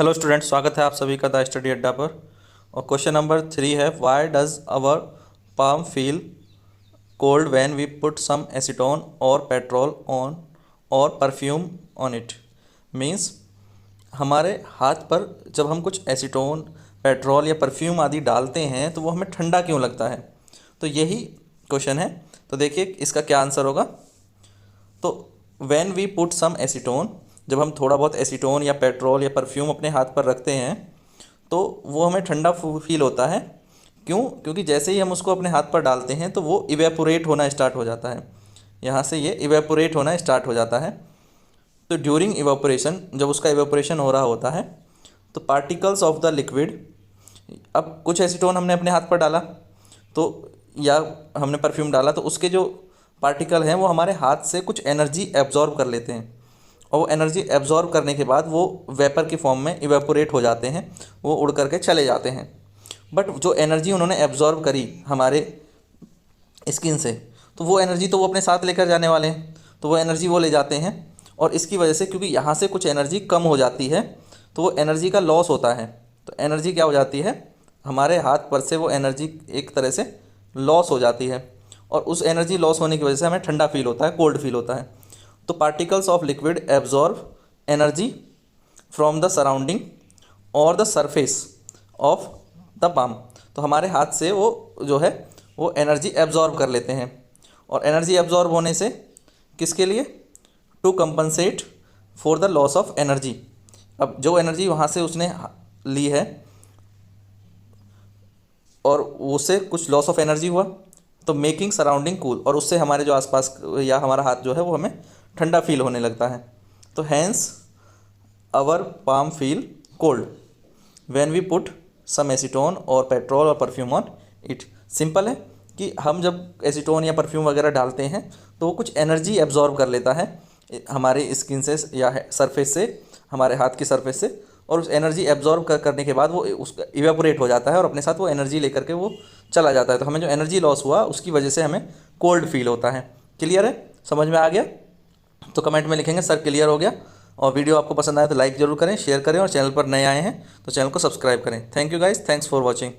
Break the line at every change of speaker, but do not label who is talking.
Hello student, स्वागत है आप सभी का द स्टडी अड्डा पर। और क्वेश्चन नंबर 3 है, why does our palm feel cold when we put some acetone और पेट्रोल ऑन और परफ्यूम ऑन इट। मीन्स हमारे हाथ पर जब हम कुछ एसीटोन, पेट्रोल या परफ्यूम आदि डालते हैं तो वो हमें ठंडा क्यों लगता है। तो यही क्वेश्चन है। तो देखिए इसका क्या आंसर होगा। तो when we put some acetone, जब हम थोड़ा बहुत एसीटोन या पेट्रोल या परफ्यूम अपने हाथ पर रखते हैं तो वो हमें ठंडा फील होता है। क्यों? क्योंकि जैसे ही हम उसको अपने हाथ पर डालते हैं तो वो इवेपोरेट होना स्टार्ट हो जाता है। यहाँ से ये इवेपोरेट होना स्टार्ट हो जाता है। तो ड्यूरिंग इवेपोरेशन, जब उसका इवेपोरेशन हो रहा होता है तो पार्टिकल्स ऑफ द लिक्विड, अब कुछ एसीटोन हमने अपने हाथ पर डाला तो, या हमने परफ्यूम डाला तो उसके जो पार्टिकल हैं वो हमारे हाथ से कुछ एनर्जी एब्जॉर्ब कर लेते हैं। और वो एनर्जी एब्जॉर्ब करने के बाद वो वेपर की फॉर्म में इवेपोरेट हो जाते हैं, वो उड़ करके चले जाते हैं। बट जो एनर्जी उन्होंने एब्जॉर्ब करी हमारे स्किन से, तो वो एनर्जी तो वो अपने साथ लेकर जाने वाले हैं, तो वो एनर्जी वो ले जाते हैं। और इसकी वजह से, क्योंकि यहाँ से कुछ एनर्जी कम हो जाती है तो वो एनर्जी का लॉस होता है। तो एनर्जी क्या हो जाती है, हमारे हाथ पर से वो एनर्जी एक तरह से लॉस हो जाती है। और उस एनर्जी लॉस होने की वजह से हमें ठंडा फील होता है, कोल्ड फील होता है। तो particles of liquid absorb energy from the surrounding और the surface of the palm. तो हमारे हाथ से वो जो है वो एनर्जी एब्जॉर्ब कर लेते हैं। और एनर्जी एब्जॉर्ब होने से किसके लिए? To compensate for the loss of energy. अब जो एनर्जी वहाँ से उसने ली है और उससे कुछ लॉस ऑफ एनर्जी हुआ, तो मेकिंग सराउंडिंग कूल, और उससे हमारे जो आसपास या हमारा हाथ जो है वो हमें ठंडा फील होने लगता है। तो hence our palm feel cold when we put some acetone और पेट्रोल और परफ्यूम ऑन इट। सिंपल है कि हम जब एसीटोन या परफ्यूम वगैरह डालते हैं तो वो कुछ एनर्जी एब्जॉर्ब कर लेता है हमारे स्किन से या सरफेस से, हमारे हाथ की सरफेस से। और उस एनर्जी एब्जॉर्ब करने के बाद वो उसका इवेपोरेट हो जाता है और अपने साथ वो एनर्जी लेकर के वो चला जाता है। तो हमें जो एनर्जी लॉस हुआ उसकी वजह से हमें कोल्ड फील होता है। क्लियर है? समझ में आ गया? तो कमेंट में लिखेंगे सर क्लियर हो गया। और वीडियो आपको पसंद आए तो लाइक ज़रूर करें, शेयर करें, और चैनल पर नए आए हैं तो चैनल को सब्सक्राइब करें। Thank you guys, thanks for watching.